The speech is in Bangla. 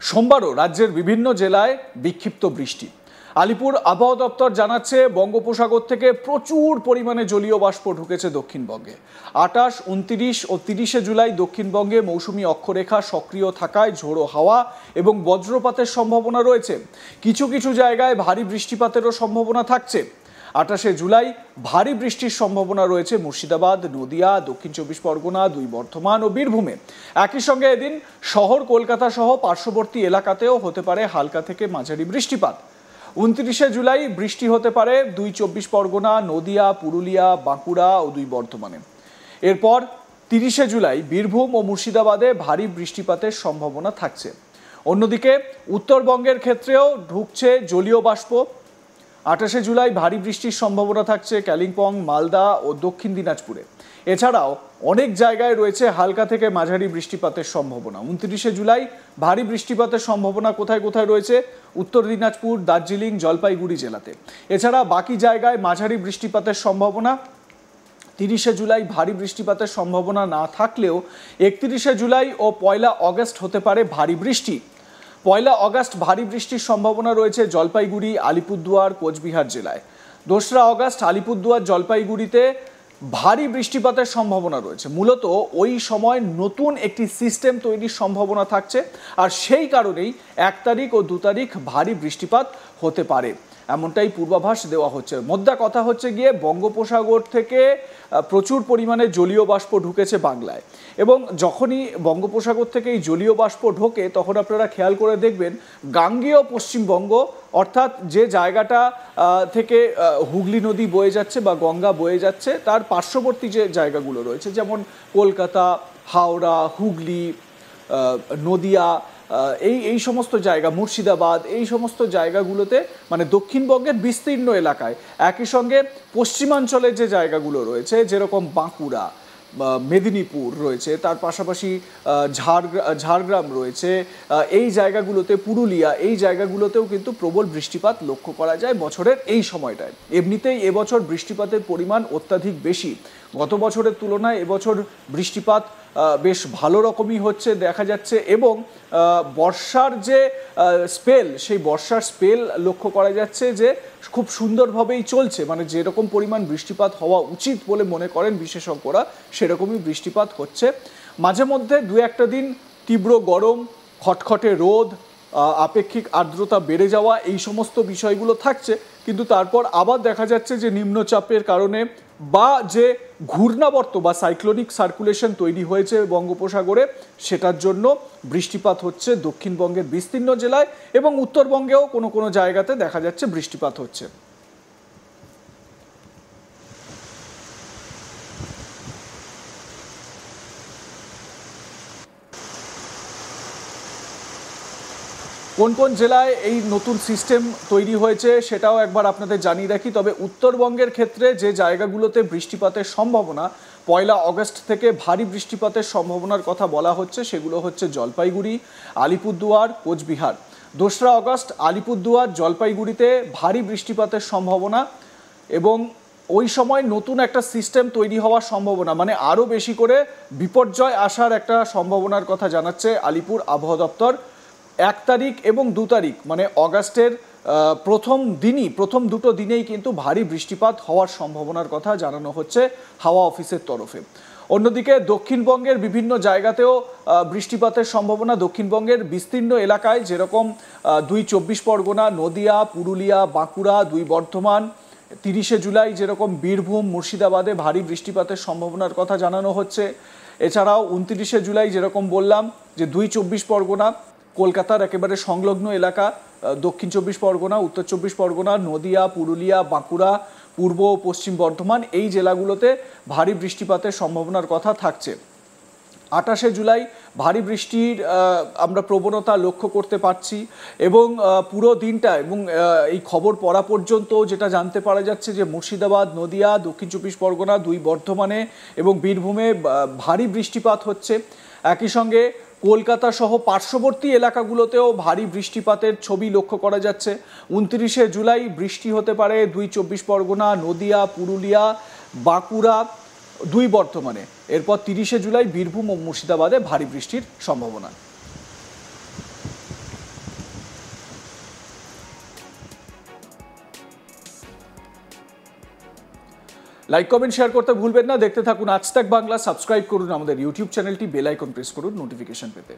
সোমবারও রাজ্যের বিভিন্ন জেলায় বিক্ষিপ্ত বৃষ্টি। আলিপুর আবহাওয়া দপ্তর জানাচ্ছে বঙ্গোপসাগর থেকে প্রচুর পরিমাণে জলীয় বাষ্প ঢুকেছে দক্ষিণবঙ্গে। 28, 29 ও 30শে জুলাই দক্ষিণবঙ্গে মৌসুমি অক্ষরেখা সক্রিয় থাকায় ঝোড়ো হাওয়া এবং বজ্রপাতের সম্ভাবনা রয়েছে। কিছু কিছু জায়গায় ভারী বৃষ্টিপাতেরও সম্ভাবনা থাকছে। 28শে জুলাই ভারী বৃষ্টির সম্ভাবনা রয়েছে মুর্শিদাবাদ, নদিয়া, দক্ষিণ চব্বিশ পরগনা, 2 বর্ধমান ও বীরভূমে। একই সঙ্গে এদিন শহর কলকাতা সহ পার্শ্ববর্তী এলাকাতেও হতে পারে হালকা থেকে মাঝারি বৃষ্টিপাত। 29শে জুলাই বৃষ্টি হতে পারে 2 চব্বিশ পরগনা, নদিয়া, পুরুলিয়া, বাঁকুড়া ও 2 বর্ধমানে। এরপর 30শে জুলাই বীরভূম ও মুর্শিদাবাদে ভারী বৃষ্টিপাতের সম্ভাবনা থাকছে। অন্যদিকে উত্তরবঙ্গের ক্ষেত্রেও ঢুকছে জলীয় বাষ্প। 28শে জুলাই ভারী বৃষ্টির সম্ভাবনা থাকছে কালিম্পং, মালদা ও দক্ষিণ দিনাজপুরে। এছাড়াও অনেক জায়গায় রয়েছে হালকা থেকে মাঝারি বৃষ্টিপাতের সম্ভাবনা। 29শে জুলাই ভারী বৃষ্টিপাতের সম্ভাবনা কোথায় কোথায় রয়েছে? উত্তর দিনাজপুর, দার্জিলিং, জলপাইগুড়ি জেলাতে। এছাড়া বাকি জায়গায় মাঝারি বৃষ্টিপাতের সম্ভাবনা। 30শে জুলাই ভারী বৃষ্টিপাতের সম্ভাবনা না থাকলেও 31শে জুলাই ও 1 আগস্ট হতে পারে ভারী বৃষ্টি। 1 আগস্ট ভারী বৃষ্টির সম্ভাবনা রয়েছে জলপাইগুড়ি, আলিপুরদুয়ার, কোচবিহার জেলায়। 2 আগস্ট আলিপুরদুয়ার, জলপাইগুড়িতে ভারী বৃষ্টিপাতের সম্ভাবনা রয়েছে। মূলত ওই সময় নতুন একটি সিস্টেম তৈরির সম্ভাবনা থাকছে, আর সেই কারণেই 1 তারিখ ও 2 তারিখ ভারী বৃষ্টিপাত হতে পারে, এমনটাই পূর্বাভাস দেওয়া হচ্ছে। মোদ্দা কথা হচ্ছে গিয়ে বঙ্গোপসাগর থেকে প্রচুর পরিমাণে জলীয় বাষ্প ঢুকেছে বাংলায়, এবং যখনই বঙ্গোপসাগর থেকে এই জলীয় বাষ্প ঢোকে তখন আপনারা খেয়াল করে দেখবেন গাঙ্গেয় পশ্চিমবঙ্গ, অর্থাৎ যে জায়গাটা থেকে হুগলি নদী বয়ে যাচ্ছে বা গঙ্গা বয়ে যাচ্ছে, তার পার্শ্ববর্তী যে জায়গাগুলো রয়েছে, যেমন কলকাতা, হাওড়া, হুগলি, নদিয়া, এই সমস্ত জায়গা, মুর্শিদাবাদ, এই সমস্ত জায়গাগুলোতে মানে দক্ষিণবঙ্গের বিস্তীর্ণ এলাকায়, একই সঙ্গে পশ্চিমাঞ্চলের যে জায়গাগুলো রয়েছে, যেরকম বাঁকুড়া, মেদিনীপুর রয়েছে, তার পাশাপাশি ঝাড়গ্রাম রয়েছে, এই জায়গাগুলোতে, পুরুলিয়া, এই জায়গাগুলোতেও কিন্তু প্রবল বৃষ্টিপাত লক্ষ্য করা যায় বছরের এই সময়টায়। এমনিতেই এবছর বৃষ্টিপাতের পরিমাণ অত্যাধিক বেশি। গত বছরের তুলনায় এবছর বৃষ্টিপাত বেশ ভালো রকমই হচ্ছে দেখা যাচ্ছে, এবং বর্ষার যে স্পেল, সেই বর্ষার স্পেল লক্ষ্য করা যাচ্ছে যে খুব সুন্দরভাবেই চলছে। মানে যেরকম পরিমাণ বৃষ্টিপাত হওয়া উচিত বলে মনে করেন বিশেষজ্ঞরা, সেরকমই বৃষ্টিপাত হচ্ছে। মাঝে মধ্যে 2-1 দিন তীব্র গরম, খটখটে রোদ, আপেক্ষিক আর্দ্রতা বেড়ে যাওয়া, এই সমস্ত বিষয়গুলো থাকছে, কিন্তু তারপর আবার দেখা যাচ্ছে যে নিম্নচাপের কারণে বা যে ঘূর্ণাবর্ত বা সাইক্লোনিক সার্কুলেশন তৈরি হয়েছে বঙ্গোপসাগরে, সেটার জন্য বৃষ্টিপাত হচ্ছে দক্ষিণবঙ্গের বিস্তীর্ণ জেলায়, এবং উত্তরবঙ্গেও কোনো কোনো জায়গাতে দেখা যাচ্ছে বৃষ্টিপাত হচ্ছে। কোন কোন জেলায় এই নতুন সিস্টেম তৈরি হয়েছে সেটাও একবার আপনাদের জানিয়ে রাখি। তবে উত্তরবঙ্গের ক্ষেত্রে যে জায়গাগুলোতে বৃষ্টিপাতের সম্ভাবনা 1 আগস্ট থেকে ভারী বৃষ্টিপাতের সম্ভাবনার কথা বলা হচ্ছে, সেগুলো হচ্ছে জলপাইগুড়ি, আলিপুরদুয়ার, কোচবিহার। 2 আগস্ট আলিপুরদুয়ার, জলপাইগুড়িতে ভারী বৃষ্টিপাতের সম্ভাবনা, এবং ওই সময় নতুন একটা সিস্টেম তৈরি হওয়ার সম্ভাবনা, মানে আরও বেশি করে বিপর্যয় আসার একটা সম্ভাবনার কথা জানাচ্ছে আলিপুর আবহাওয়া দপ্তর। 1 তারিখ এবং 2 তারিখ মানে অগাস্টের প্রথম দুটো দিনেই কিন্তু ভারী বৃষ্টিপাত হওয়ার সম্ভাবনার কথা জানানো হচ্ছে হাওয়া অফিসের তরফে। অন্যদিকে দক্ষিণবঙ্গের বিভিন্ন জায়গাতেও বৃষ্টিপাতের সম্ভাবনা। দক্ষিণবঙ্গের বিস্তীর্ণ এলাকায়, যেরকম 2 চব্বিশ পরগনা, নদিয়া, পুরুলিয়া, বাঁকুড়া, 2 বর্ধমান। 30শে জুলাই যেরকম বীরভূম, মুর্শিদাবাদে ভারী বৃষ্টিপাতের সম্ভাবনার কথা জানানো হচ্ছে। এছাড়াও 29শে জুলাই যেরকম বললাম যে 2 চব্বিশ পরগনা, কলকাতার একেবারে সংলগ্ন এলাকা, দক্ষিণ চব্বিশ পরগনা, উত্তর চব্বিশ পরগনা, নদিয়া, পুরুলিয়া, বাঁকুড়া, পূর্ব ও পশ্চিম বর্ধমান, এই জেলাগুলোতে ভারী বৃষ্টিপাতের সম্ভাবনার কথা থাকছে। 28শে জুলাই ভারী বৃষ্টির আমরা প্রবণতা লক্ষ্য করতে পারছি, এবং পুরো দিনটা এবং এই খবর পড়া পর্যন্ত যেটা জানতে পারা যাচ্ছে যে মুর্শিদাবাদ, নদিয়া, দক্ষিণ চব্বিশ পরগনা, 2 বর্ধমানে এবং বীরভূমে ভারী বৃষ্টিপাত হচ্ছে। একই সঙ্গে কলকাতা সহ পার্শ্ববর্তী এলাকাগুলোতেও ভারী বৃষ্টিপাতের ছবি লক্ষ্য করা যাচ্ছে। 29শে জুলাই বৃষ্টি হতে পারে 2 চব্বিশ পরগনা, নদিয়া, পুরুলিয়া, বাঁকুড়া, 2 বর্ধমানে। এরপর 30শে জুলাই বীরভূম ও মুর্শিদাবাদে ভারী বৃষ্টির সম্ভাবনা। লাইক কমেন্ট শেয়ার করতে ভুলবেন না। দেখতে থাকুন আজ তাক বাংলা। সাবস্ক্রাইব করুন আমাদের ইউটিউব চ্যানেলটি, বেল আইকন প্রেস করুন নোটিফিকেশন পেতে।